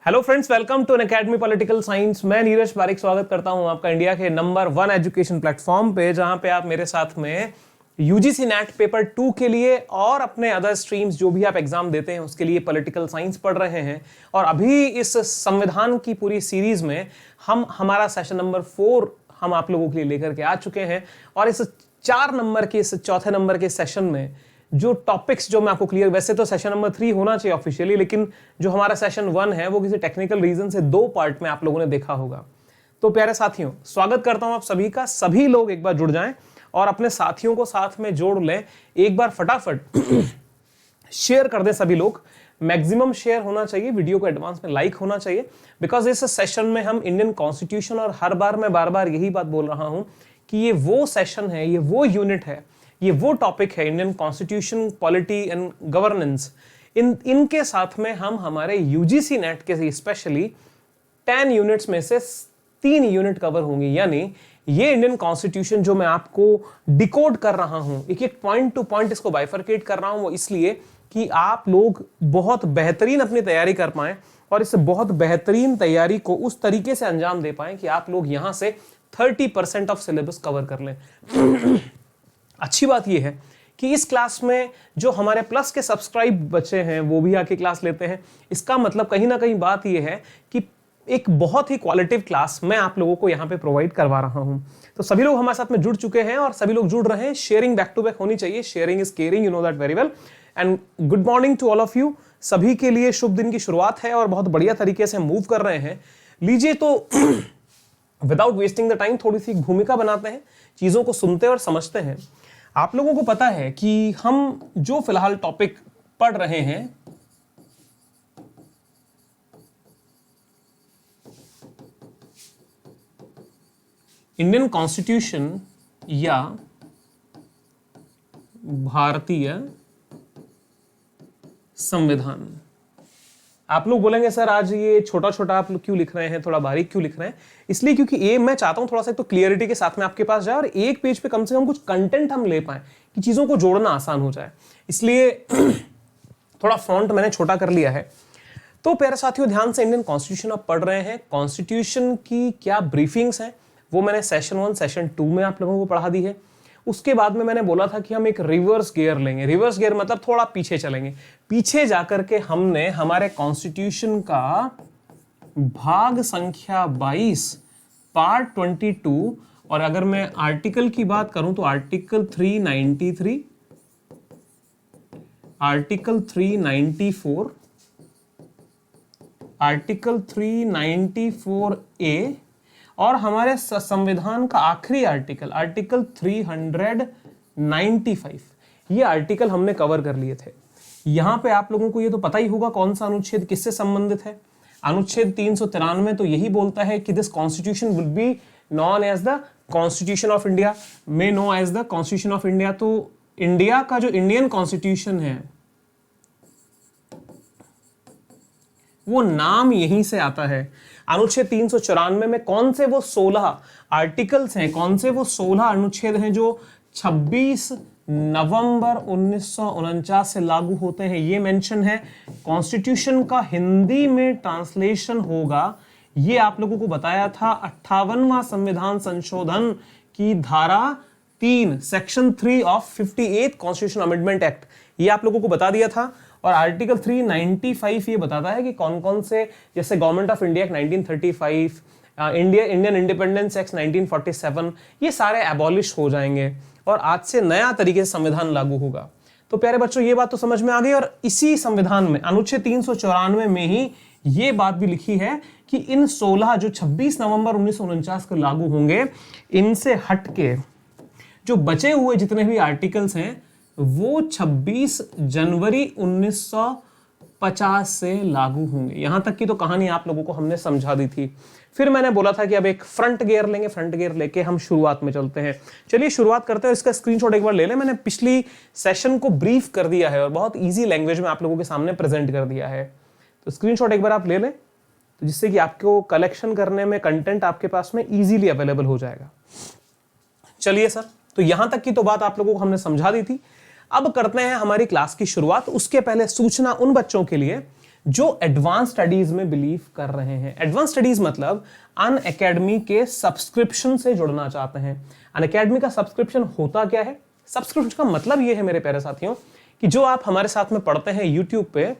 Hello friends, welcome to Unacademy political science. मैं नीरज पारिक स्वागत करता हूं आपका इंडिया के नंबर 1 एजुकेशन प्लेटफॉर्म पे, जहां पे आप मेरे साथ में यूजीसी नेट पेपर 2 के लिए और अपने अदर स्ट्रीम्स जो भी आप एग्जाम देते हैं उसके लिए पॉलिटिकल साइंस पढ़ रहे हैं। और अभी इस संविधान की पूरी सीरीज में हम हमारा सेशन नंबर 4 हम आप लोगों के लिए लेकर के आ चुके हैं। और इस 4 नंबर के इस चौथे नंबर के सेशन में जो टॉपिक्स जो मैं आपको क्लियर, वैसे तो सेशन नंबर 3 होना चाहिए ऑफिशियली, लेकिन जो हमारा सेशन 1 है वो किसी टेक्निकल रीजन से 2 पार्ट में आप लोगों ने देखा होगा। तो प्यारे साथियों, स्वागत करता हूं आप सभी का। सभी लोग एक बार जुड़ जाएं और अपने साथियों को साथ में जोड़ लें। एक बार फटाफट शेयर कर दें सभी लोग। मैक्सिमम शेयर होना चाहिए, वीडियो को एडवांस में लाइक होना चाहिए, बिकॉज इस सेशन में हम इंडियन कॉन्स्टिट्यूशन, और हर बार मैं बार बार यही बात बोल रहा हूं कि ये वो सेशन है, ये वो यूनिट है, ये वो टॉपिक है, Indian constitution, polity and governance. इनके साथ में हम हमारे यूजीसी नेट के स्पेशली 10 यूनिट्स में से 3 यूनिट कवर होंगी। यानी ये इंडियन कॉन्स्टिट्यूशन जो मैं आपको डिकोड कर रहा हूं, एक एक पॉइंट टू पॉइंट इसको बाइफरकेट कर रहा हूं, वो इसलिए कि आप लोग बहुत बेहतरीन अपनी तैयारी कर पाएं और इस बहुत बेहतरीन तैयारी को उस तरीके से अंजाम दे पाएं कि आप लोग यहां से 30% ऑफ सिलेबस कवर कर लें। अच्छी बात यह है कि इस क्लास में जो हमारे प्लस के सब्सक्राइब बच्चे हैं वो भी आके क्लास लेते हैं। इसका मतलब कहीं ना कहीं बात यह है कि एक बहुत ही क्वालिटिव क्लास मैं आप लोगों को यहाँ पे प्रोवाइड करवा रहा हूं। तो सभी लोग हमारे साथ में जुड़ चुके हैं और सभी लोग जुड़ रहे हैं। शेयरिंग बैक टू बैक होनी चाहिए। Sharing is caring, you know that very well. And good morning to all of you. सभी के लिए शुभ दिन की शुरुआत है और बहुत बढ़िया तरीके से मूव कर रहे हैं। लीजिए तो विदाउट वेस्टिंग द टाइम थोड़ी सी भूमिका बनाते हैं, चीजों को सुनते और समझते हैं। आप लोगों को पता है कि हम जो फिलहाल टॉपिक पढ़ रहे हैं, इंडियन कॉन्स्टिट्यूशन या भारतीय संविधान। आप लोग बोलेंगे सर आज ये छोटा छोटा आप लोग क्यों लिख रहे हैं, थोड़ा बारीक क्यों लिख रहे हैं? इसलिए क्योंकि ये मैं चाहता हूं थोड़ा सा तो क्लियरिटी के साथ में आपके पास जाए और एक पेज पे कम से कम कुछ कंटेंट हम ले पाए कि चीजों को जोड़ना आसान हो जाए। इसलिए थोड़ा फॉन्ट मैंने छोटा कर लिया है। तो प्यारे साथियों, ध्यान से इंडियन कॉन्स्टिट्यूशन आप पढ़ रहे हैं। कॉन्स्टिट्यूशन की क्या ब्रीफिंग्स हैं वो मैंने सेशन 1 सेशन 2 में आप लोगों को पढ़ा दी है। उसके बाद में मैंने बोला था कि हम एक रिवर्स गियर लेंगे। रिवर्स गियर मतलब थोड़ा पीछे चलेंगे। पीछे जाकर के हमने हमारे कॉन्स्टिट्यूशन का भाग संख्या 22 पार्ट 22, और अगर मैं आर्टिकल की बात करूं तो आर्टिकल 393, आर्टिकल 394, आर्टिकल 394A और हमारे संविधान का आखिरी आर्टिकल, आर्टिकल 395, ये आर्टिकल हमने कवर कर लिए थे। यहां पे आप लोगों को ये तो पता ही होगा कौन सा अनुच्छेद किससे संबंधित है। अनुच्छेद 393 तो यही बोलता है कि this constitution would be known as the constitution of India, may know as the constitution of India. तो इंडिया का जो इंडियन कॉन्स्टिट्यूशन है वो नाम यहीं से आता है। अनुच्छेद 394 में कौन से वो 16 आर्टिकल्स हैं, कौन से वो 16 अनुच्छेद हैं जो 26 नवंबर 1949 से लागू होते हैं, ये मेंशन है। कॉन्स्टिट्यूशन का हिंदी में ट्रांसलेशन होगा, ये आप लोगों को बताया था 58वां संविधान संशोधन की धारा 3 section 3 of 58 constitution amendment act, ये आप लोगों को बता दिया था। और आर्टिकल 395 ये बताता है कि कौन कौन से, जैसे government of India act 1935, Indian independence act 1947, ये सारे एबॉलिश हो जाएंगे और आज से नया तरीके से संविधान लागू होगा। तो प्यारे बच्चों, ये बात तो समझ में आ गई। और इसी संविधान में अनुच्छेद 394 में ही ये बात भी लिखी है कि इन 16 जो 26 नवंबर 1949 को लागू होंगे, इनसे हटके जो बचे हुए जितने भी आर्टिकल्स हैं वो 26 जनवरी 1950 से लागू होंगे। यहां तक की तो कहानी आप लोगों को हमने समझा दी थी। फिर मैंने बोला था कि अब एक फ्रंट गियर लेंगे, फ्रंट गियर लेके हम शुरुआत में चलते हैं। चलिए शुरुआत करते हैं। इसका स्क्रीनशॉट एक बार ले लें। मैंने पिछली सेशन को ब्रीफ कर दिया है और बहुत इजी लैंग्वेज में आप लोगों के सामने प्रेजेंट कर दिया है। तो स्क्रीनशॉट एक बार आप ले लें, तो जिससे कि आपको कलेक्शन करने में कंटेंट आपके पास में इजीली अवेलेबल हो जाएगा। चलिए सर, तो यहां तक की तो बात आप लोगों को हमने समझा दी थी। अब करते हैं हमारी क्लास की शुरुआत। उसके पहले सूचना उन बच्चों के लिए जो एडवांस स्टडीज में बिलीव कर रहे हैं। एडवांस स्टडीज मतलब अनअकैडमी के सब्सक्रिप्शन से जुड़ना चाहते हैं। अनअकैडमी का सब्सक्रिप्शन होता क्या है? सब्सक्रिप्शन का मतलब यह है मेरे प्यारे साथियों कि जो आप हमारे साथ में पढ़ते हैं यूट्यूब पे,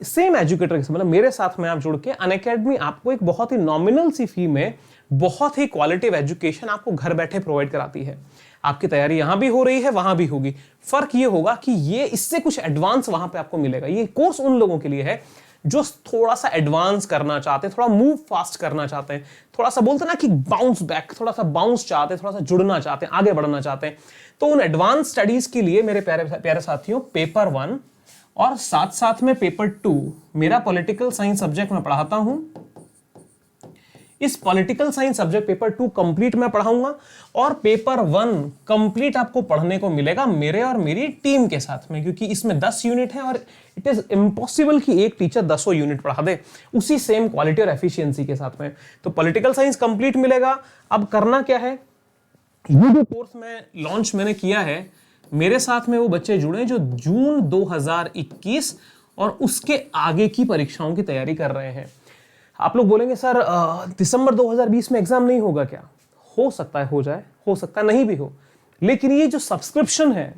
सेम एजुकेटर के मतलब मेरे साथ में आप जुड़ के अनअकैडमी आपको एक बहुत ही नॉमिनल सी फी में बहुत ही क्वालिटिव एजुकेशन आपको घर बैठे प्रोवाइड कराती है। आपकी तैयारी यहां भी हो रही है, वहां भी होगी। फर्क ये होगा कि ये इससे कुछ एडवांस वहां पे आपको मिलेगा। ये कोर्स उन लोगों के लिए है जो थोड़ा सा एडवांस करना चाहते हैं, थोड़ा मूव फास्ट करना चाहते हैं, थोड़ा सा बोलते हैं ना कि बाउंस बैक, थोड़ा सा बाउंस चाहते हैं, थोड़ा सा जुड़ना चाहते हैं, आगे बढ़ना चाहते हैं। तो उन एडवांस स्टडीज के लिए मेरे प्यारे प्यारे साथियों, पेपर 1 और साथ साथ में पेपर 2 मेरा पॉलिटिकल साइंस सब्जेक्ट में पढ़ाता हूं। इस political science subject paper 2 complete मैं पढ़ाऊंगा और पेपर 1 कंप्लीट आपको पढ़ने को मिलेगा मेरे और मेरी टीम के साथ में, क्योंकि इसमें 10 यूनिट है और इट इज इम्पॉसिबल कि एक टीचर 10 यूनिट पढ़ा दे उसी सेम क्वालिटी और एफिशिएंसी के साथ में। तो पॉलिटिकल साइंस कंप्लीट मिलेगा। अब करना क्या है, ये जो कोर्स मैंने किया है, मेरे साथ में वो बच्चे जुड़े जो जून 2021 और उसके आगे की परीक्षाओं की तैयारी कर रहे हैं। आप लोग बोलेंगे सर दिसंबर 2020 में एग्जाम नहीं होगा क्या? हो सकता है हो जाए, हो सकता है नहीं भी हो, लेकिन ये जो सब्सक्रिप्शन है,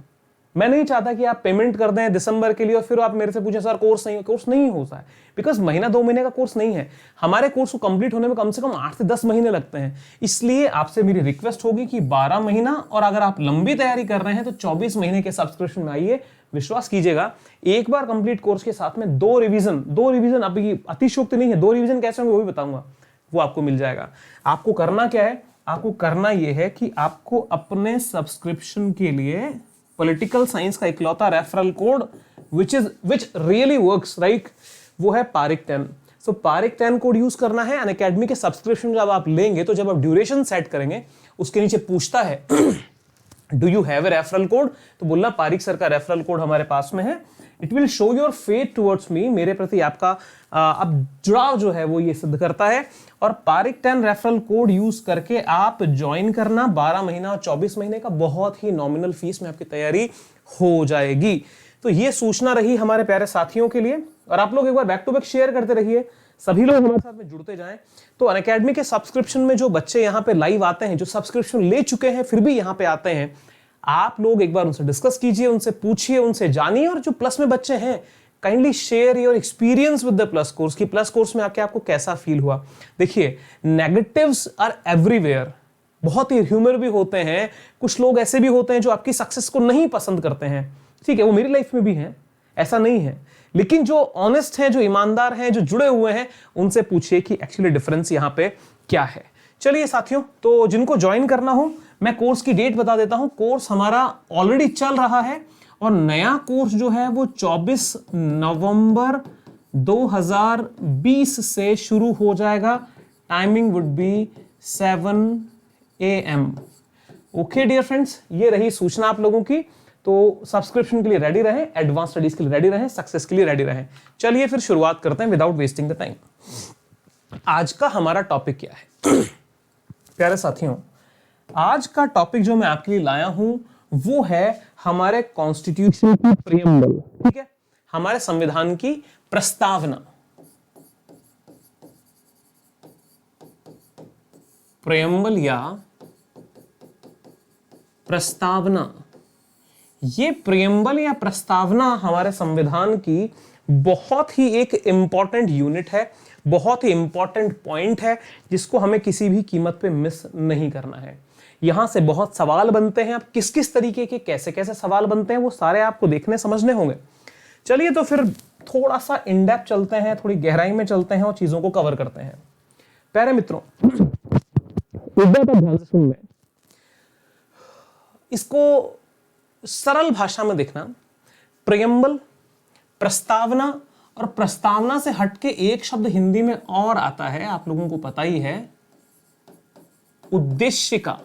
मैं नहीं चाहता कि आप पेमेंट कर दें दिसंबर के लिए और फिर आप मेरे से पूछें सर कोर्स नहीं होता है। बिकॉज महीना 2 महीने का कोर्स नहीं है। हमारे कोर्स को कंप्लीट होने में कम से कम 8 से 10 महीने लगते हैं। इसलिए आपसे मेरी रिक्वेस्ट होगी कि 12 महीना, और अगर आप लंबी तैयारी कर रहे हैं तो 24 महीने के सब्सक्रिप्शन में आइए। विश्वास कीजिएगा, एक बार कंप्लीट कोर्स के साथ में 2 रिवीजन, अभी अतिशोक्ति नहीं है, 2 रिवीजन कैसे होंगे वो भी बताऊंगा, वो आपको मिल जाएगा। आपको करना क्या है, आपको करना यह है कि आपको अपने सब्सक्रिप्शन के लिए पॉलिटिकल साइंस का इकलौता referral code which really works, right, वो है पारिक 10। सो पारिक 10 कोड यूज करना है। अनअकैडमी के सब्सक्रिप्शन जब आप लेंगे तो जब आप ड्यूरेशन सेट करेंगे उसके नीचे पूछता है do you have a referral code, तो बोलना पारिक सर का रेफरल कोड हमारे पास में है। It will show your faith towards me, मेरे प्रति आपका अब जुड़ाव जो है वो ये सिद्ध करता है। और पारिक 10 रेफरल कोड यूज करके आप ज्वाइन करना, 12 महीना और 24 महीने का बहुत ही नॉमिनल फीस में आपकी तैयारी हो जाएगी। तो ये सूचना रही हमारे प्यारे साथियों के लिए, और आप लोग एक बार बैक टू बैक शेयर करते रहिए, सभी लोग हमारे साथ में जुड़ते जाएं। तो अनअकैडमी के सब्सक्रिप्शन में जो बच्चे यहाँ पे लाइव आते हैं, जो सब्सक्रिप्शन ले चुके हैं फिर भी यहाँ पे आते हैं, आप लोग एक बार उनसे डिस्कस कीजिए, उनसे पूछिए, उनसे जानिए। और जो प्लस में बच्चे हैं, kindly share your experience with the plus course, की प्लस कोर्स में आके आपको कैसा फील हुआ। देखिए, नेगेटिव्स आर एवरीवेयर। बहुत ही ह्यूमर भी होते हैं, कुछ लोग ऐसे भी होते हैं जो आपकी सक्सेस को नहीं पसंद करते हैं, ठीक है, वो मेरी लाइफ में भी हैं, ऐसा नहीं है। लेकिन जो ऑनेस्ट हैं, जो ईमानदार हैं, जो जुड़े हुए हैं, उनसे पूछिए कि एक्चुअली डिफरेंस यहां पे क्या है। चलिए साथियों, तो जिनको ज्वाइन करना हो, मैं कोर्स की डेट बता देता हूं। कोर्स हमारा ऑलरेडी चल रहा है और नया कोर्स जो है वो 24 नवंबर 2020 से शुरू हो जाएगा। Timing would be 7 AM। Okay dear friends, ये रही सूचना आप लोगों की। तो सब्सक्रिप्शन के लिए रेडी रहें, एडवांस स्टडीज के लिए रेडी रहें, सक्सेस के लिए रेडी रहें। चलिए फिर शुरुआत करते हैं विदाउट वेस्टिंग द टाइम। आज का हमारा टॉपिक क्या है प्यारे साथियों? आज का टॉपिक जो मैं आपके लिए लाया हूं वो है हमारे कॉन्स्टिट्यूशन की प्रियम्बल, ठीक है, हमारे संविधान की प्रस्तावना। प्रियम्बल या प्रस्तावना, ये प्रियम्बल या प्रस्तावना हमारे संविधान की बहुत ही एक इंपॉर्टेंट यूनिट है, बहुत ही इंपॉर्टेंट पॉइंट है, जिसको हमें किसी भी कीमत पे मिस नहीं करना है। यहां से बहुत सवाल बनते हैं। अब किस किस तरीके के कैसे कैसे सवाल बनते हैं वो सारे आपको देखने समझने होंगे। चलिए तो फिर थोड़ा सा इन डेप्थ चलते हैं, थोड़ी गहराई में चलते हैं और चीजों को कवर करते हैं। प्यारे मित्रों, एक बात आप ध्यान से सुन लें, इसको सरल भाषा में देखना। प्रियम्बल, प्रस्तावना, और प्रस्तावना से हटके एक शब्द हिंदी में और आता है, आप लोगों को पता ही है, उद्देशिका।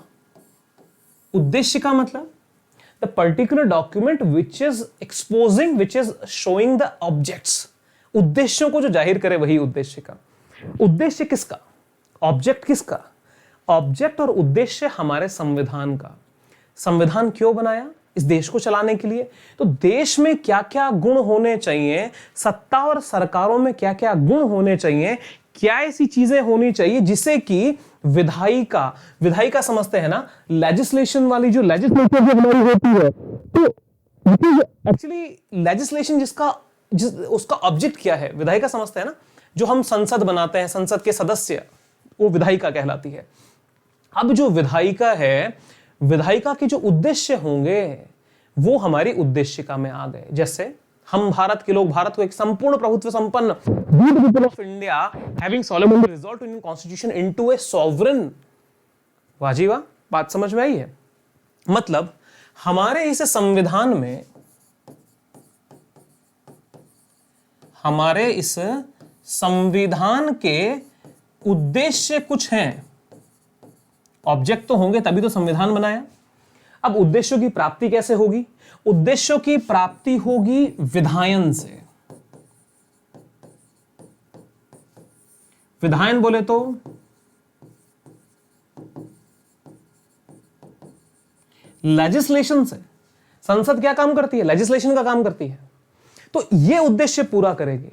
उद्देशिका मतलब the particular document which is exposing, which is showing the objects. उद्देश्यों को जो जाहिर करे वही उद्देशिका। उद्देश्य किसका? ऑब्जेक्ट किसका? ऑब्जेक्ट और उद्देश्य हमारे संविधान का। संविधान क्यों बनाया? इस देश को चलाने के लिए। तो देश में क्या क्या गुण होने चाहिए, सत्ता और सरकारों में क्या क्या गुण होने चाहिए, क्या ऐसी चीजें होनी चाहिए जिससे कि विधायिका समझते हैं ना, लेजिस्लेशन वाली जो लेजिस्लेशन जो हमारी होती है, तो एक्चुअली लेजिस्लेशन उसका ऑब्जेक्ट क्या है, विधायिका समझते हैं ना। जो हम संसद बनाते हैं, संसद के सदस्य, वो विधायिका कहलाती है। अब जो विधायिका है, विधायिका के जो उद्देश्य होंगे वो हमारी उद्देशिका में आ गए। जैसे हम भारत के लोग भारत को एक संपूर्ण प्रभुत्व संपन्न people of India having solemnly resolved to Indian constitution into a sovereign. वाजी वाह, बात समझ में आई है? मतलब हमारे इस संविधान में, हमारे इस संविधान के उद्देश्य कुछ हैं, ऑब्जेक्ट तो होंगे तभी तो संविधान बनाया। अब उद्देश्यों की प्राप्ति कैसे होगी? उद्देश्यों की प्राप्ति होगी विधायन से। विधायन बोले तो लेजिस्लेशन से। संसद क्या काम करती है? लेजिस्लेशन का काम करती है। तो यह उद्देश्य पूरा करेगी।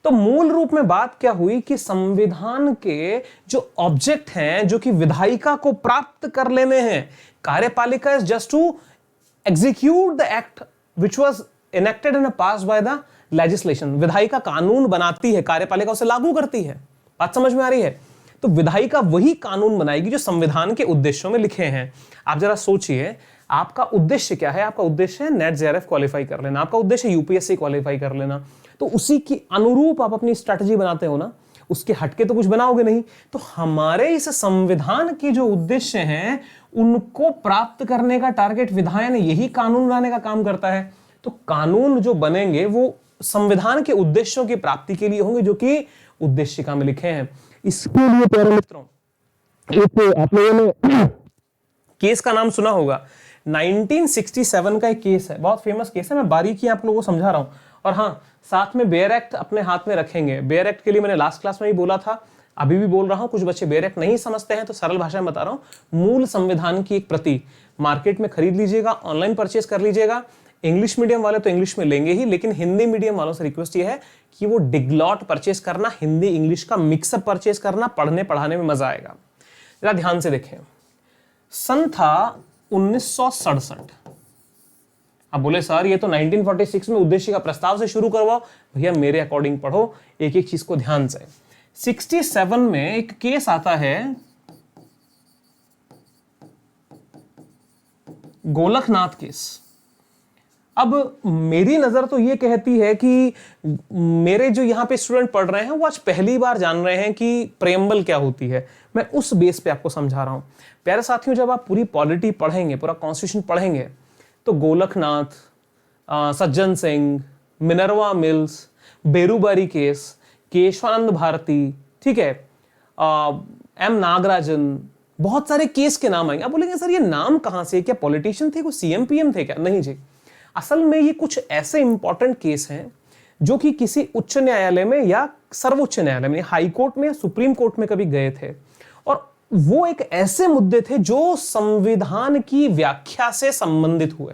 तो मूल रूप में बात क्या हुई कि संविधान के जो ऑब्जेक्ट हैं, जो कि विधायिका को प्राप्त कर लेने हैं, कार्यपालिका is just to execute the act which was enacted and passed by the legislation. विधायिका कानून बनाती है, कार्यपालिका उसे लागू करती है। बात समझ में आ रही है? तो विधायिका वही कानून बनाएगी जो संविधान के उद्देश्यों में लिखे हैं। आप जरा सोचिए, आपका उद्देश्य क्या है? आपका उद्देश्य है नेट जेआरएफ क्वालिफाई कर लेना, आपका उद्देश्य यूपीएससी क्वालिफाई कर लेना। तो उसी की अनुरूप आप अपनी स्ट्रैटेजी बनाते हो ना, उसके हटके तो कुछ बनाओगे नहीं। तो हमारे इस संविधान के जो उद्देश्य हैं उनको प्राप्त करने का टारगेट विधायन, यही कानून बनाने का काम करता है। तो कानून जो बनेंगे वो संविधान के उद्देश्यों की प्राप्ति के लिए होंगे, जो कि उद्देशिका में लिखे हैं। इसके लिए प्यारे मित्रों, एक आप लोगों ने केस का नाम सुना होगा, 1967 का एक केस है, बहुत फेमस केस है। मैं बारीकी आप लोगों को समझा रहा हूं। और हाँ, साथ में बेयर एक्ट अपने हाथ में रखेंगे। बेयर एक्ट के लिए मैंने लास्ट क्लास में भी बोला था, अभी भी बोल रहा हूं। कुछ बच्चे बेयर एक्ट नहीं समझते हैं तो सरल भाषा में बता रहा हूं। मूल संविधान की एक प्रति मार्केट में खरीद लीजिएगा, ऑनलाइन परचेस कर लीजिएगा। इंग्लिश मीडियम वाले तो इंग्लिश में लेंगे ही, लेकिन हिंदी मीडियम वालों से रिक्वेस्ट ये है कि वो डिग्लॉट परचेस करना, हिंदी इंग्लिश का मिक्सअप परचेस करना, पढ़ने पढ़ाने में मजा आएगा। जरा ध्यान से देखें, सन था 1967। अब बोले सर ये तो 1946 में उद्देश्य का प्रस्ताव से शुरू करवाओ। भैया मेरे अकॉर्डिंग पढ़ो, एक एक चीज को ध्यान से। 67 में एक केस आता है गोलकनाथ केस। अब मेरी नजर तो ये कहती है कि मेरे जो यहां पे स्टूडेंट पढ़ रहे हैं वो आज पहली बार जान रहे हैं कि प्रेम्बल क्या होती है। मैं उस बेस पे आपको समझा रहा हूं। प्यारे साथियों, जब आप पूरी पॉलिटी पढ़ेंगे, पूरा कॉन्स्टिट्यूशन पढ़ेंगे, तो गोलकनाथ, सज्जन सिंह, मिनर्वा मिल्स, बेरूबारी केस, केशवानंद भारती, ठीक है, एम नागराजन, बहुत सारे केस के नाम आएंगे। आप बोलेंगे सर ये नाम कहां से, क्या पॉलिटिशियन थे, कोई सीएम पीएम थे क्या? नहीं जी, असल में ये कुछ ऐसे इंपॉर्टेंट केस हैं जो कि किसी उच्च न्यायालय में या सर्वोच्च न्यायालय में, हाई कोर्ट में या सुप्रीम कोर्ट में कभी गए थे, और वो एक ऐसे मुद्दे थे जो संविधान की व्याख्या से संबंधित हुए,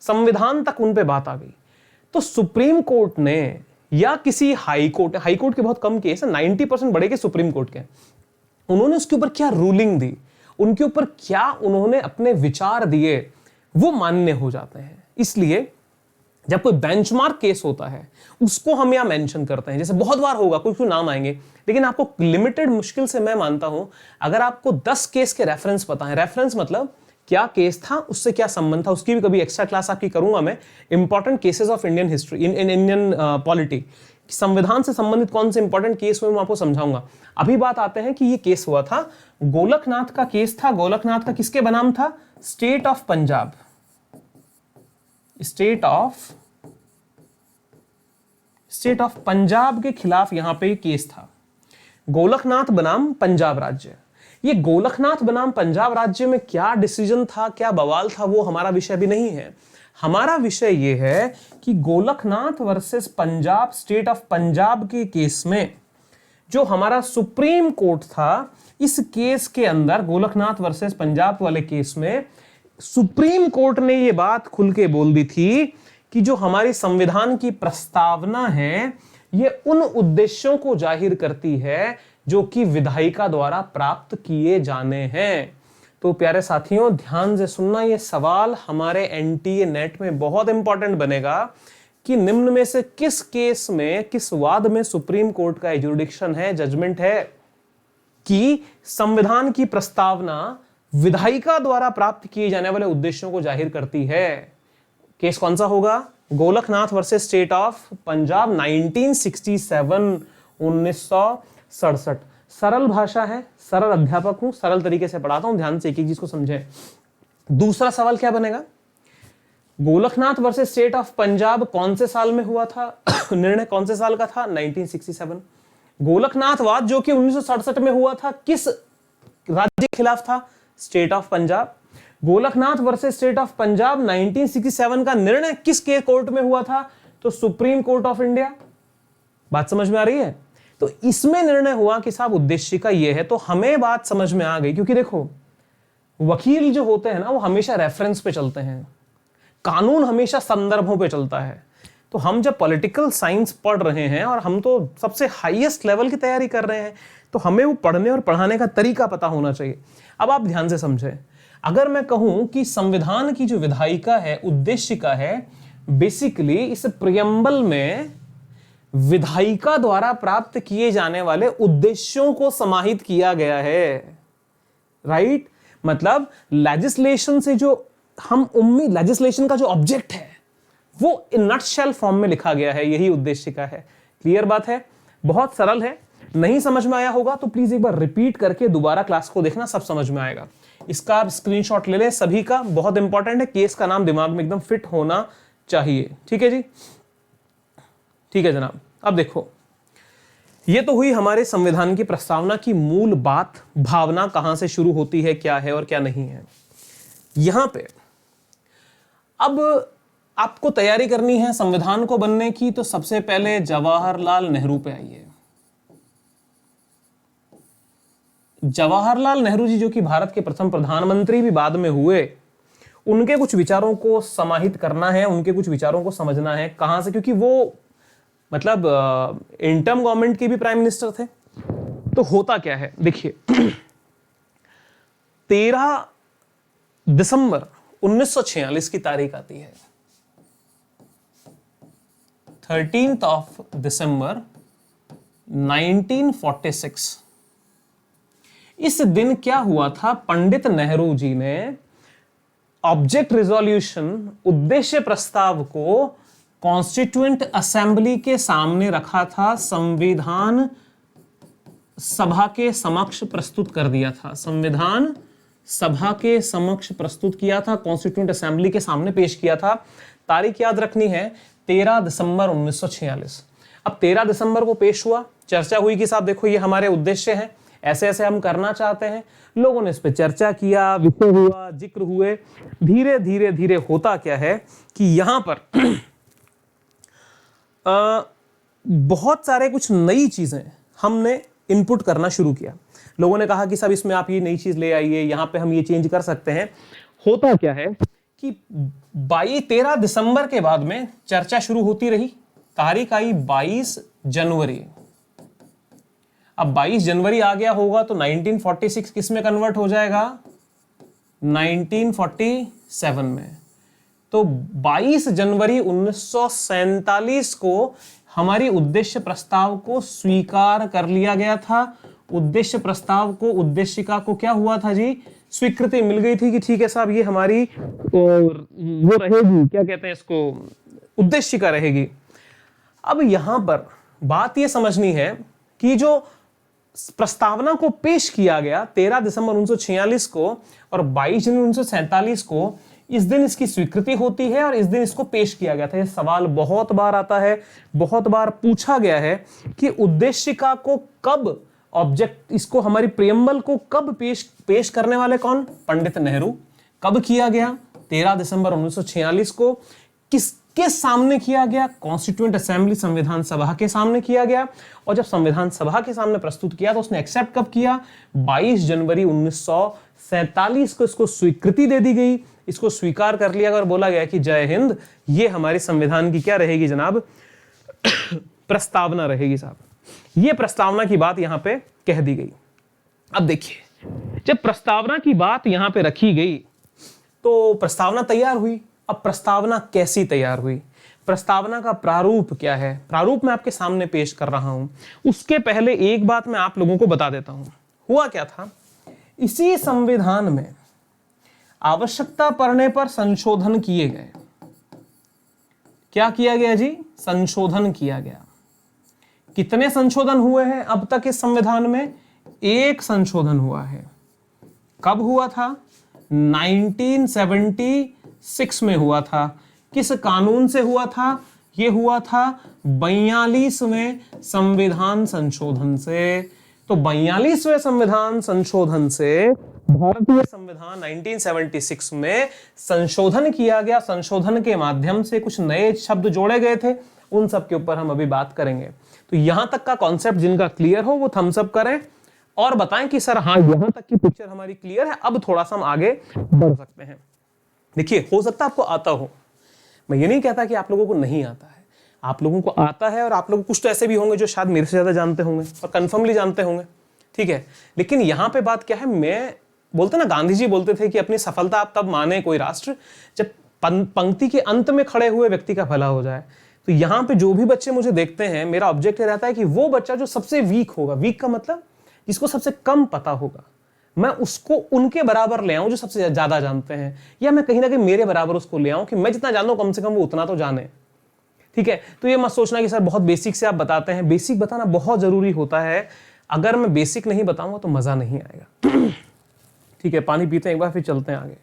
संविधान तक उन पे बात आ गई। तो सुप्रीम कोर्ट ने या किसी हाई कोर्ट के बहुत कम केस है, 90% बड़े के सुप्रीम कोर्ट के, उन्होंने उसके ऊपर क्या रूलिंग दी, उनके ऊपर क्या उन्होंने अपने विचार दिए, वो मान्य हो जाते हैं। इसलिए जब कोई बेंचमार्क केस होता है उसको हम यहां मेंशन करते हैं। जैसे बहुत बार होगा, कुछ नाम आएंगे, लेकिन आपको लिमिटेड मुश्किल से मैं मानता हूं अगर आपको 10 केस के रेफरेंस पता है, रेफरेंस मतलब क्या केस था, उससे क्या संबंध था, उसकी भी कभी एक्स्ट्रा क्लास आपकी करूंगा मैं। Important cases of Indian history, Indian polity, संविधान से संबंधित कौन से इंपॉर्टेंट केस हुए मैं आपको समझाऊंगा। अभी बात आते हैं कि ये केस हुआ था, गोलकनाथ का केस था। गोलकनाथ का किसके बनाम था? State of Punjab, state of Punjab के खिलाफ यहां पे केस था। गोलकनाथ बनाम पंजाब राज्य। ये गोलकनाथ बनाम पंजाब राज्य में क्या डिसीजन था, क्या बवाल था, वो हमारा विषय भी नहीं है। हमारा विषय ये है कि Golaknath versus Punjab, state of Punjab के केस में जो हमारा सुप्रीम कोर्ट था, इस केस के अंदर, गोलकनाथ वर्सेस पंजाब वाले केस में सुप्रीम कोर्ट ने ये बात खुल के बोल दी थी कि जो हमारी संविधान की प्रस्तावना है ये उन उद्देश्यों को जाहिर करती है जो कि विधायिका द्वारा प्राप्त किए जाने हैं। तो प्यारे साथियों ध्यान से सुनना, ये सवाल हमारे एनटीए नेट में बहुत इंपॉर्टेंट बनेगा कि निम्न में से किस केस में, किस वाद में सुप्रीम कोर्ट का जुरिडिक्शन है, जजमेंट है कि संविधान की प्रस्तावना विधायिका द्वारा प्राप्त किए जाने वाले उद्देश्यों को जाहिर करती है। केस कौन सा होगा? Golaknath versus state of Punjab 1967, 1967। सरल भाषा है, सरल अध्यापक हूं, सरल तरीके से पढ़ाता हूं, ध्यान से एक एक चीज को समझें। दूसरा सवाल क्या बनेगा? Golaknath versus state of Punjab कौन से साल में हुआ था? निर्णय कौन से साल का था? 1967। गोलकनाथ वाद जो कि 1967 में हुआ था, किस राज्य के खिलाफ था? State of Punjab. Golaknath versus state of Punjab 1967 का निर्णय किस के कोर्ट में हुआ था? तो सुप्रीम कोर्ट ऑफ इंडिया। बात समझ में आ रही है? तो इसमें निर्णय हुआ कि साहब उद्देश्य का यह है, तो हमें बात समझ में आ गई। क्योंकि देखो वकील जो होते हैं ना वो हमेशा रेफरेंस पे चलते हैं, कानून हमेशा संदर्भों पे चलता है। तो हम जब पॉलिटिकल साइंस पढ़ रहे हैं और हम तो सबसे हाईएस्ट लेवल की तैयारी कर रहे हैं, तो हमें वो पढ़ने और पढ़ाने का तरीका पता होना चाहिए। अब आप ध्यान से समझें, अगर मैं कहूं कि संविधान की जो विधायिका है, उद्देशिका है, बेसिकली इस प्रियम्बल में विधायिका द्वारा प्राप्त किए जाने वाले उद्देश्यों को समाहित किया गया है। राइट? मतलब लेजिस्लेशन से जो हम उम्मीद, लेजिस्लेशन का जो ऑब्जेक्ट है वो इन नटशेल फॉर्म में लिखा गया है, यही उद्देशिका है। क्लियर बात है? बहुत सरल है। नहीं समझ में आया होगा तो प्लीज एक बार रिपीट करके दोबारा क्लास को देखना, सब समझ में आएगा। इसका आप स्क्रीनशॉट ले लें सभी का, बहुत इंपॉर्टेंट है। केस का नाम दिमाग में एकदम फिट होना चाहिए। ठीक है जी? ठीक है जनाब। अब देखो, ये तो हुई हमारे संविधान की प्रस्तावना की मूल बात, भावना कहां से शुरू होती है, क्या है और क्या नहीं है। यहां पे अब आपको तैयारी करनी है संविधान को बनने की, तो सबसे पहले जवाहरलाल नेहरू पे आइए। जवाहरलाल नेहरू जी जो कि भारत के प्रथम प्रधानमंत्री भी बाद में हुए, उनके कुछ विचारों को समाहित करना है, उनके कुछ विचारों को समझना है। कहां से? क्योंकि वो मतलब इंटर्म गवर्नमेंट के भी प्राइम मिनिस्टर थे। तो होता क्या है देखिए, 13 दिसंबर 1946 की तारीख आती है। 13th of December 1946। इस दिन क्या हुआ था? पंडित नेहरू जी ने ऑब्जेक्ट रिजोल्यूशन, उद्देश्य प्रस्ताव को कॉन्स्टिट्यूएंट असेंबली के सामने रखा था, संविधान सभा के समक्ष प्रस्तुत कर दिया था। संविधान सभा के समक्ष प्रस्तुत किया था, कॉन्स्टिट्यूएंट असेंबली के सामने पेश किया था। तारीख याद रखनी है, 13 दिसंबर 1946। अब 13 दिसंबर को पेश हुआ, चर्चा हुई कि साहब देखो ये हमारे उद्देश्य हैं, ऐसे ऐसे हम करना चाहते हैं। लोगों ने इस पे चर्चा किया, विषय हुआ, जिक्र हुए। धीरे धीरे धीरे होता क्या है कि यहां पर बहुत सारे कुछ नई चीजें हमने इनपुट करना शुरू किया। लोगों ने कहा कि साहब इसमें आप ये नई चीज ले आइए, यहां पे हम ये चेंज कर सकते हैं। होता क्या है कि 13 दिसंबर के बाद में चर्चा शुरू होती रही। तारीख आई 22 जनवरी। अब 22 जनवरी आ गया होगा तो 1946 किस में कन्वर्ट हो जाएगा? 1947 में। तो 22 जनवरी 1947 को हमारी उद्देश्य प्रस्ताव को स्वीकार कर लिया गया था। उद्देश्य प्रस्ताव को, उद्देशिका को क्या हुआ था जी? स्वीकृति मिल गई थी कि ठीक है साहब ये हमारी वो रहेगी, क्या कहते हैं इसको, उद्देशिका रहेगी। अब यहां पर बात ये समझनी है कि जो प्रस्तावना को पेश किया गया 13 दिसंबर 1946 को और 22 जनवरी 1947 को, इस दिन इसकी स्वीकृति होती है और इस दिन इसको पेश किया गया था। यह सवाल बहुत बार आता है, बहुत बार पूछा गया है कि उद्देशिका को कब, ऑब्जेक्ट इसको, हमारी प्रियम्बल को कब पेश करने वाले कौन? पंडित नेहरू। कब किया गया? 13 दिसंबर 1946 को। किसके सामने किया गया? कॉन्स्टिट्यूएंट असेंबली, संविधान सभा के सामने किया गया। और जब संविधान सभा के सामने प्रस्तुत किया तो उसने एक्सेप्ट कब किया? 22 जनवरी 1947 को इसको स्वीकृति दे दी गई। इसको स्वीकार कर लिया और बोला गया कि जय हिंद, ये हमारी संविधान की क्या रहेगी जनाब, प्रस्तावना रहेगी साहब। ये प्रस्तावना की बात यहां पे कह दी गई। अब देखिए, जब प्रस्तावना की बात यहां पे रखी गई तो प्रस्तावना तैयार हुई। अब प्रस्तावना कैसी तैयार हुई, प्रस्तावना का प्रारूप क्या है, प्रारूप मैं आपके सामने पेश कर रहा हूं। उसके पहले एक बात मैं आप लोगों को बता देता हूं। हुआ क्या था, इसी संविधान में आवश्यकता पड़ने पर संशोधन किए गए। क्या किया गया जी, संशोधन किया गया। कितने संशोधन हुए हैं अब तक इस संविधान में, एक संशोधन हुआ है। कब हुआ था, 1976 में हुआ था। किस कानून से हुआ था, यह हुआ था 42वें संविधान संशोधन से। तो 42वें संविधान संशोधन से भारतीय संविधान 1976 में संशोधन किया गया। संशोधन के माध्यम से कुछ नए शब्द जोड़े गए थे, उन सब के ऊपर हम अभी बात करेंगे। तो यहां तक का कॉन्सेप्ट जिनका क्लियर हो वो थम्स अप करें और बताएं कि सर हाँ यहां तक की पिक्चर हमारी क्लियर है, अब थोड़ा सा हम आगे बढ़ सकते हैं। देखिए, हो सकता है आपको आता हो, मैं ये नहीं कहता कि आप लोगों को नहीं आता है, आप लोगों को आता है और आप लोग कुछ तो ऐसे भी होंगे जो शायद मेरे से ज्यादा जानते होंगे और कंफर्मली जानते होंगे, ठीक है। लेकिन यहां पे बात क्या है, मैं बोलते ना, गांधी जी बोलते थे कि अपनी सफलता आप तब माने कोई राष्ट्र जब पंक्ति के अंत में खड़े हुए व्यक्ति का भला हो जाए। तो यहां पे जो भी बच्चे मुझे देखते हैं, मेरा ऑब्जेक्ट रहता है कि वो बच्चा जो सबसे वीक होगा, वीक का मतलब जिसको सबसे कम पता होगा, मैं उसको उनके बराबर ले आऊं जो सबसे ज्यादा जानते हैं, या मैं कहीं ना कहीं मेरे बराबर उसको ले आऊं कि मैं जितना जानता हूं कम से कम वो उतना तो जाने, ठीक है। तो ये मत सोचना कि सर बहुत बेसिक से आप बताते हैं, बेसिक बताना बहुत जरूरी होता है। अगर मैं बेसिक नहीं बताऊंगा तो मजा नहीं आएगा। ठीक है, पानी पीते हैं एक बार, फिर चलते हैं आगे।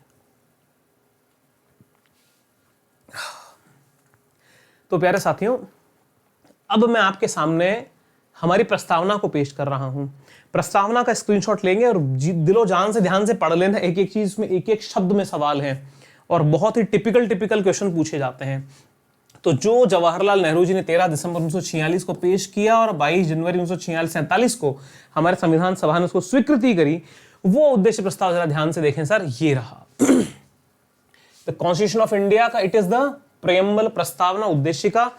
तो प्यारे साथियों, अब मैं आपके सामने हमारी प्रस्तावना को पेश कर रहा हूं। प्रस्तावना का स्क्रीनशॉट लेंगे और दिलो जान से ध्यान से पढ़ लेना, एक एक चीज में, एक एक शब्द में सवाल है और बहुत ही टिपिकल क्वेश्चन पूछे जाते हैं। तो जो जवाहरलाल नेहरू जी ने 13 दिसंबर 1946 को पेश किया और 22 जनवरी 1947 को हमारे संविधान सभा ने उसको स्वीकृति करी, वो उद्देश्य प्रस्ताव जरा ध्यान से देखें सर, ये रहा। द कॉन्स्टिट्यूशन ऑफ इंडिया का इट इज द प्रेम्बल, प्रस्तावना उद्देशिका,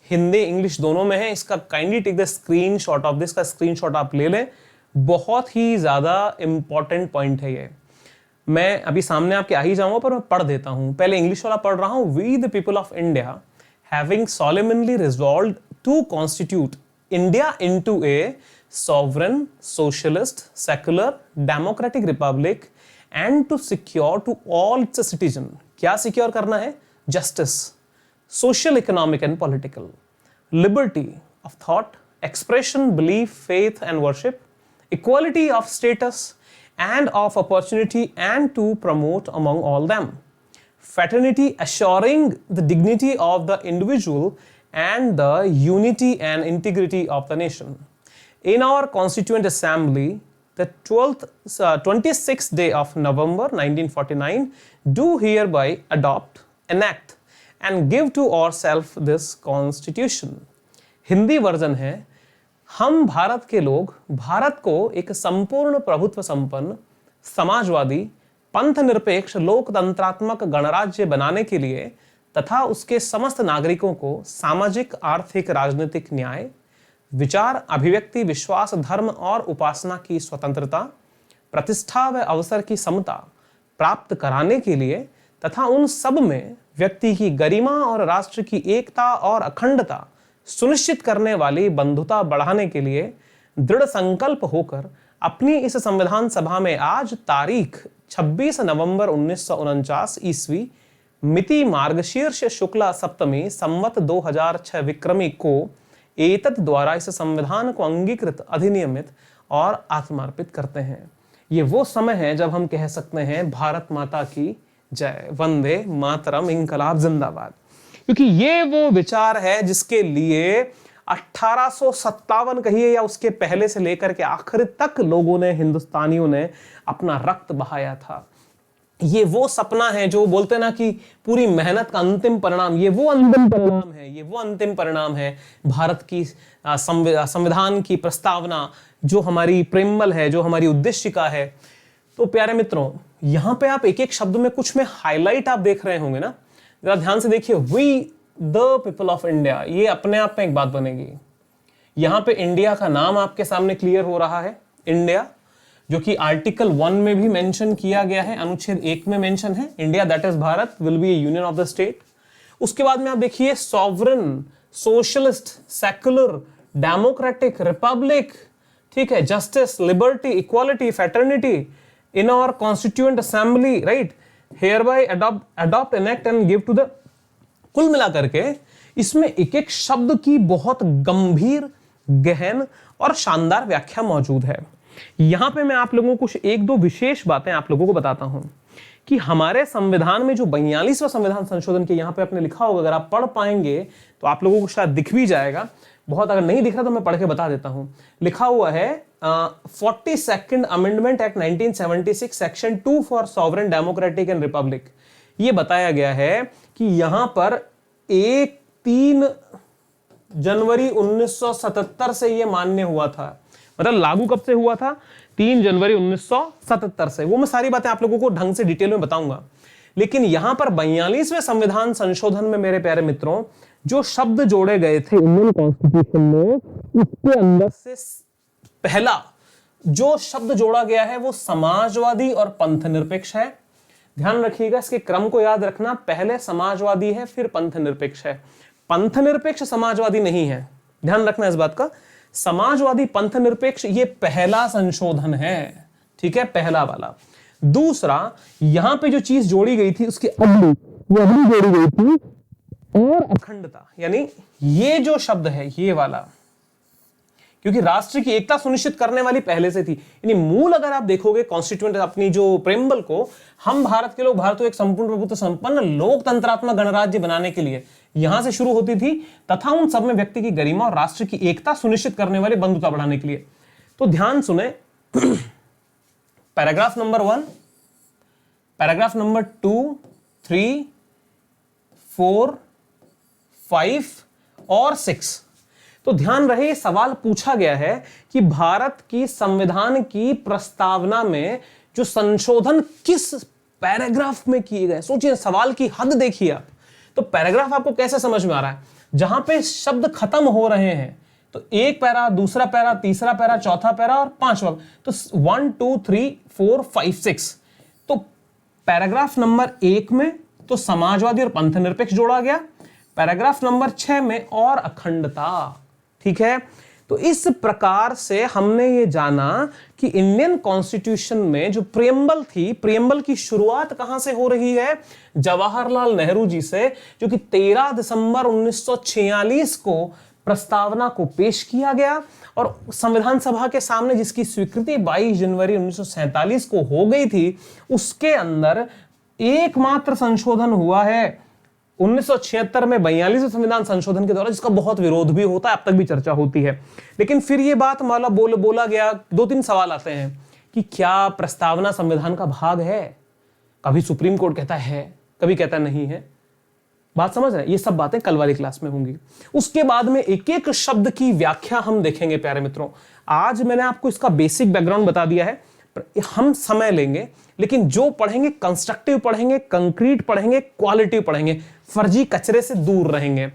हिंदी इंग्लिश दोनों में है। इसका kindly take the screenshot of this, का स्क्रीनशॉट आप ले लें, बहुत ही ज्यादा इंपॉर्टेंट पॉइंट है ये। मैं अभी सामने आपके आ ही जाऊंगा पर मैं पढ़ देता हूं। पहले इंग्लिश वाला पढ़ रहा हूं। We the people of India having solemnly resolved to constitute India into a sovereign, socialist, secular, democratic republic and to secure to all its citizens, क्या सिक्योर करना है, justice, social, economic and political, liberty of thought, expression, belief, faith and worship, equality of status and of opportunity and to promote among all them fraternity, assuring the dignity of the individual and the unity and integrity of the nation. In our Constituent Assembly, the 26th day of November 1949, do hereby adopt, enact and give to ourselves this Constitution. Hindi version है, हम भारत के लोग भारत को एक संपूर्ण प्रभुत्व संपन्न, समाजवादी, पंथ निरपेक्ष, लोकतंत्रात्मक गणराज्य बनाने के लिए तथा उसके समस्त नागरिकों को सामाजिक, आर्थिक, राजनीतिक न्याय, विचार, अभिव्यक्ति, विश्वास, धर्म और उपासना की स्वतंत्रता, प्रतिष्ठा व अवसर की समता प्राप्त कराने के लिए तथा उन सब में व्यक्ति की गरिमा और राष्ट्र की एकता और अखंडता सुनिश्चित करने वाली बंधुता बढ़ाने के लिए दृढ़ संकल्प होकर अपनी इस संविधान सभा में आज तारीख 26 नवंबर 1949 ईस्वी मिति मार्गशीर्ष शुक्ला सप्तमी संवत 2006 विक्रमी को एतत् द्वारा इस संविधान को अंगीकृत, अधिनियमित और आत्मार्पित करते हैं। ये वो समय है जब हम कह सकते हैं भारत माता की जय, वंदे मातरम, इंकलाब जिंदाबाद, क्योंकि ये वो विचार है जिसके लिए 1857 कहिए या उसके पहले से लेकर के आखिर तक लोगों ने, हिंदुस्तानियों ने अपना रक्त बहाया था। ये वो सपना है जो बोलते ना कि पूरी मेहनत का अंतिम परिणाम, ये वो अंतिम परिणाम है, ये वो अंतिम परिणाम है भारत की संविधान की प्रस्तावना, जो हमारी प्रेम्बल है, जो हमारी उद्देशिका है। तो प्यारे मित्रों, यहां पे आप एक एक शब्द में कुछ में हाईलाइट आप देख रहे होंगे ना, जरा ध्यान से देखिए। We the people of India, ये अपने आप में एक बात बनेगी। यहां पे इंडिया का नाम आपके सामने क्लियर हो रहा है, इंडिया, जो कि आर्टिकल 1 में भी मेंशन किया गया है, अनुच्छेद 1 में मेंशन है, India that is Bharat will be a union of the state. उसके बाद में आप देखिए sovereign, socialist, secular, democratic, republic, ठीक है, justice, liberty, equality, fraternity in our constituent assembly, right, hereby adopt enact and give to the. कुल मिलाकर के इसमें एक एक शब्द की बहुत गंभीर, गहन और शानदार व्याख्या मौजूद है। यहां पे मैं आप लोगों को कुछ एक दो विशेष बातें आप लोगों को बताता हूं कि हमारे संविधान में जो 42वां संविधान संशोधन के यहां पे आपने लिखा होगा, अगर आप पढ़ पाएंगे तो आप लोगों को शायद दिख भी जाएगा, बहुत अगर नहीं दिख रहा तो मैं पढ़ के बता देता हूं। लिखा हुआ है 42nd amendment act 1976 section 2 for sovereign, democratic and Republic. ये बताया गया है कि यहां पर 3 जनवरी 1977 से यह मान्य हुआ था, मतलब लागू कब से हुआ था, 3 जनवरी 1977 से। वो मैं सारी बातें आप लोगों को ढंग से डिटेल में बताऊंगा। लेकिन यहां पर 42वें संविधान संशोधन में मेरे प्यारे मित्रों जो शब्द जोड़े गए थे इंडियन कॉन्स्टिट्यूशन में, उसके अंदर से पहला जो शब्द जोड़ा गया है वो समाजवादी और पंथ निरपेक्ष है। ध्यान रखिएगा, इसके क्रम को याद रखना, पहले समाजवादी है फिर पंथ निरपेक्ष है, पंथ निरपेक्ष समाजवादी नहीं है, ध्यान रखना इस बात का। समाजवादी पंथ निरपेक्ष ये पहला संशोधन है, ठीक है, पहला वाला। दूसरा, यहां पे जो चीज जोड़ी गई थी उसकी अगली जोड़ी गई थी और अखंडता, यानी ये जो शब्द है ये वाला, क्योंकि राष्ट्र की एकता सुनिश्चित करने वाली पहले से थी। यानी मूल अगर आप देखोगे कॉन्स्टिट्यूएंट अपनी जो प्रेम्बल को, हम भारत के लोग, भारत को एक संपूर्ण प्रभुत्व संपन्न लोकतंत्रात्मक गणराज्य बनाने के लिए यहां से शुरू होती थी, तथा उन सब में व्यक्ति की गरिमा और राष्ट्र की एकता सुनिश्चित करने वाली बंधुता बढ़ाने के लिए। तो ध्यान सुने, पैराग्राफ नंबर 1, पैराग्राफ नंबर 2, 3, 4, 5 और 6। तो ध्यान रहे, सवाल पूछा गया है कि भारत की संविधान की प्रस्तावना में जो संशोधन किस पैराग्राफ में किए गए। सोचिए, सवाल की हद देखिए आप। तो पैराग्राफ आपको कैसे समझ में आ रहा है, जहां पे शब्द खत्म हो रहे हैं, तो एक पैरा, दूसरा पैरा, तीसरा पैरा, चौथा पैरा और पांचवा, तो 1 2 3 4 5 6। तो पैराग्राफ नंबर 1 में तो समाजवादी और पंथ निरपेक्ष जोड़ा गया, पैराग्राफ नंबर 6 में और अखंडता, ठीक है। तो इस प्रकार से हमने ये जाना कि इंडियन कॉन्स्टिट्यूशन में जो प्रियम्बल थी, प्रियम्बल की शुरुआत कहां से हो रही है, जवाहरलाल नेहरू जी से, जो कि 13 दिसंबर 1946 को प्रस्तावना को पेश किया गया और संविधान सभा के सामने जिसकी स्वीकृति 22 जनवरी 1947 को हो गई थी, उसके अंदर एकमात्र संशोधन हुआ है 1976 में 42वें संविधान संशोधन के द्वारा, जिसका बहुत विरोध भी होता है, अब तक भी चर्चा होती है। लेकिन फिर ये बात माला बोला गया, 2-3 सवाल आते हैं कि क्या प्रस्तावना संविधान का भाग है। कभी सुप्रीम कोर्ट कहता है, कभी कहता नहीं है। बात समझ रहे हैं, ये सब बातें कल वाली क्लास में होंगी। उसके बाद में एक एक शब्द की व्याख्या हम देखेंगे प्यारे मित्रों। आज मैंने आपको इसका बेसिक बैकग्राउंड बता दिया है, हम समय लेंगे, लेकिन जो पढ़ेंगे कंस्ट्रक्टिव पढ़ेंगे, कंक्रीट पढ़ेंगे, क्वालिटी पढ़ेंगे, फर्जी कचरे से दूर रहेंगे।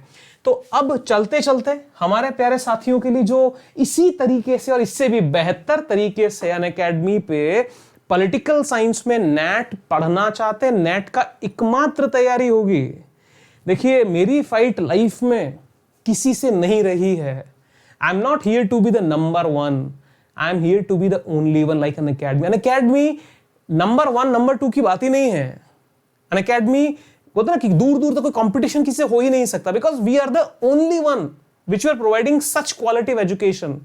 तो अब चलते चलते हमारे प्यारे साथियों के लिए जो इसी तरीके से और इससे भी बेहतर तरीके से अनअकैडमी पे पॉलिटिकल साइंस में नेट पढ़ना चाहते हैं, नेट का एकमात्र तैयारी होगी। देखिए, मेरी फाइट लाइफ में किसी से नहीं रही है। I am not here to be the number 1, I am here to be the only one like Unacademy. Unacademy number 1 number 2 की बात ही नहीं है। अनअकैडमी होता ना कि दूर दूर तक कोई कंपटीशन किसी से हो ही नहीं सकता, because we are the only one which we are providing such quality education.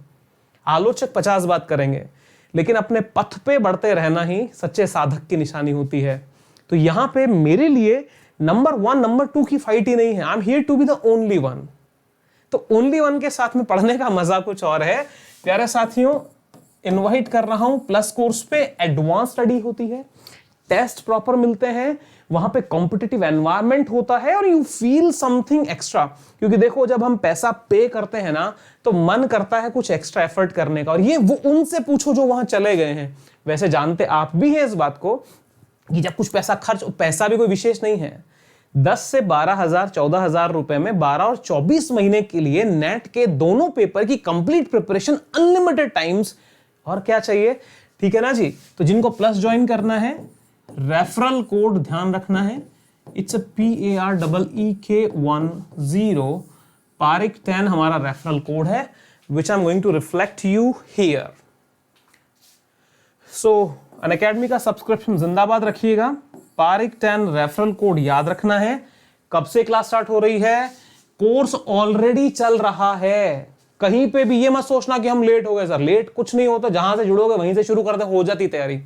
आलोचक 50 बात करेंगे, लेकिन अपने पथ पे बढ़ते रहना ही सच्चे साधक की निशानी होती है। तो यहां पे मेरे लिए नंबर 1 नंबर 2 की फाइट ही नहीं है, I am here to be the only one. तो ओनली वन के साथ में पढ़ने का मजा कुछ और है। प्यारे साथियों, इनवाइट कर रहा हूं प्लस कोर्स पे, एडवांस स्टडी होती है, टेस्ट प्रॉपर मिलते हैं, वहां पे कॉम्पिटिटिव एनवायरनमेंट होता है और यू फील समथिंग एक्स्ट्रा। क्योंकि देखो, जब हम पैसा पे करते हैं ना, तो मन करता है कुछ एक्स्ट्रा एफर्ट करने का। और ये वो उनसे पूछो जो वहां चले गए हैं, वैसे जानते आप भी हैं इस बात को कि जब कुछ पैसा खर्च, पैसा भी कोई विशेष नहीं है, 10 से 12,000 14,000 रुपए में 12 और 24 महीने के लिए नेट के दोनों पेपर की कंप्लीट प्रिपरेशन, अनलिमिटेड टाइम्स, और क्या चाहिए? ठीक है ना जी। तो जिनको प्लस ज्वाइन करना है, रेफरल कोड ध्यान रखना है, इट्स PAREEK10, पारिक 10 हमारा रेफरल कोड है, which I am going to reflect you here. So Unacademy का सब्सक्रिप्शन जिंदाबाद रखिएगा, पारिक 10 रेफरल कोड याद रखना है। कब से क्लास स्टार्ट हो रही है? कोर्स ऑलरेडी चल रहा है। कहीं पे भी ये मत सोचना कि हम लेट हो गए। सर लेट कुछ नहीं होता, जहां से जुड़ोगे वहीं से शुरू कर दे, हो जाती तैयारी।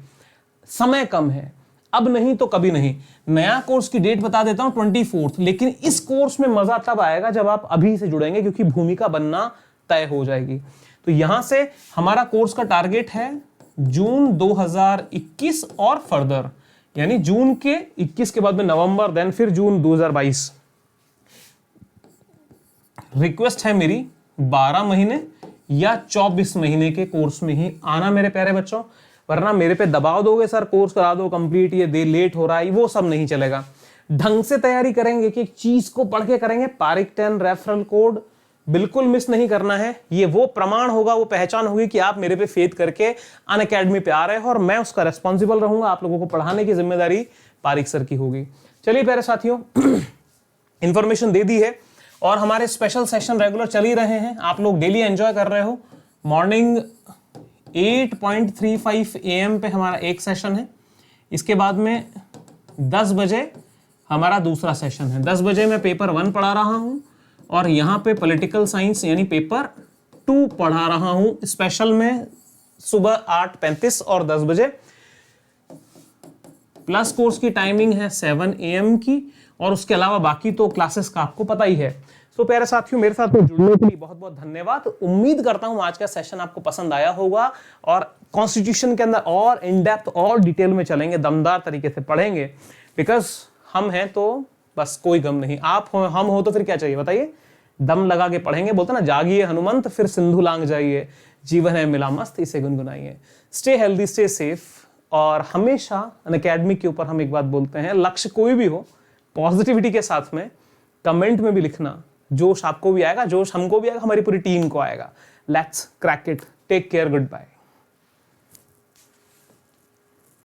समय कम है, अब नहीं तो कभी नहीं। नया कोर्स की डेट बता देता हूं 24, लेकिन इस कोर्स में मजा तब आएगा जब आप अभी से जुड़ेंगे, क्योंकि भूमिका बनना तय हो जाएगी। तो यहां से हमारा कोर्स का टारगेट है जून 2021 और फर्दर, यानी जून के 21 के बाद में नवंबर, देन फिर जून 2022। रिक्वेस्ट है मेरी 12 महीने या 24 महीने के कोर्स में ही आना मेरे प्यारे बच्चों, वरना मेरे पे दबाव दोगे सर कोर्स करा दो कंप्लीट, ये दे लेट हो रहा है, वो सब नहीं चलेगा। ढंग से तैयारी करेंगे कि एक चीज को पढ़ के करेंगे। पारिक 10 रेफरल कोड बिल्कुल मिस नहीं करना है। ये वो प्रमाण होगा, वो पहचान होगी कि आप मेरे पे फेथ करके अनअकैडमी पे आ रहे हो, और मैं उसका रेस्पॉन्सिबल रहूंगा। आप लोगों को पढ़ाने की जिम्मेदारी पारिक सर की होगी। चलिए प्यारे साथियों, इंफॉर्मेशन दे दी है, और हमारे स्पेशल सेशन रेगुलर चल ही रहे हैं। आप लोग डेली एंजॉय कर रहे हो। मॉर्निंग 8:35 AM पे हमारा एक सेशन है, इसके बाद में 10 बजे हमारा दूसरा सेशन है। 10 बजे मैं पेपर 1 पढ़ा रहा हूं, और यहां पे पॉलिटिकल साइंस यानी पेपर 2 पढ़ा रहा हूं स्पेशल में, सुबह 8:35 और 10 बजे। प्लस कोर्स की टाइमिंग है 7 AM की, और उसके अलावा बाकी तो क्लासेस का आपको पता ही है। तो प्यारे साथियों, मेरे साथ जुड़ने के लिए बहुत बहुत धन्यवाद। उम्मीद करता हूं आज का सेशन आपको पसंद आया होगा, और कॉन्स्टिट्यूशन के अंदर और इन डेप्थ और डिटेल में चलेंगे, दमदार तरीके से पढ़ेंगे, बिकॉज हम हैं तो बस कोई गम नहीं। आप हो, हम हो तो फिर क्या चाहिए बताइए? दम लगा के पढ़ेंगे। बोलते ना, जागिए हनुमंत फिर सिंधु लांग जाइए, जीवन है मिला मस्त इसे गुनगुनाइए। स्टे हेल्दी, स्टे सेफ, और हमेशा अनअकैडमी के ऊपर हम एक बात बोलते हैं, लक्ष्य कोई भी हो, पॉजिटिविटी के साथ में कमेंट में भी लिखना। जोश आपको भी आएगा, जोश हमको भी आएगा, हमारी पूरी टीम को आएगा। Let's crack it, take care, good bye.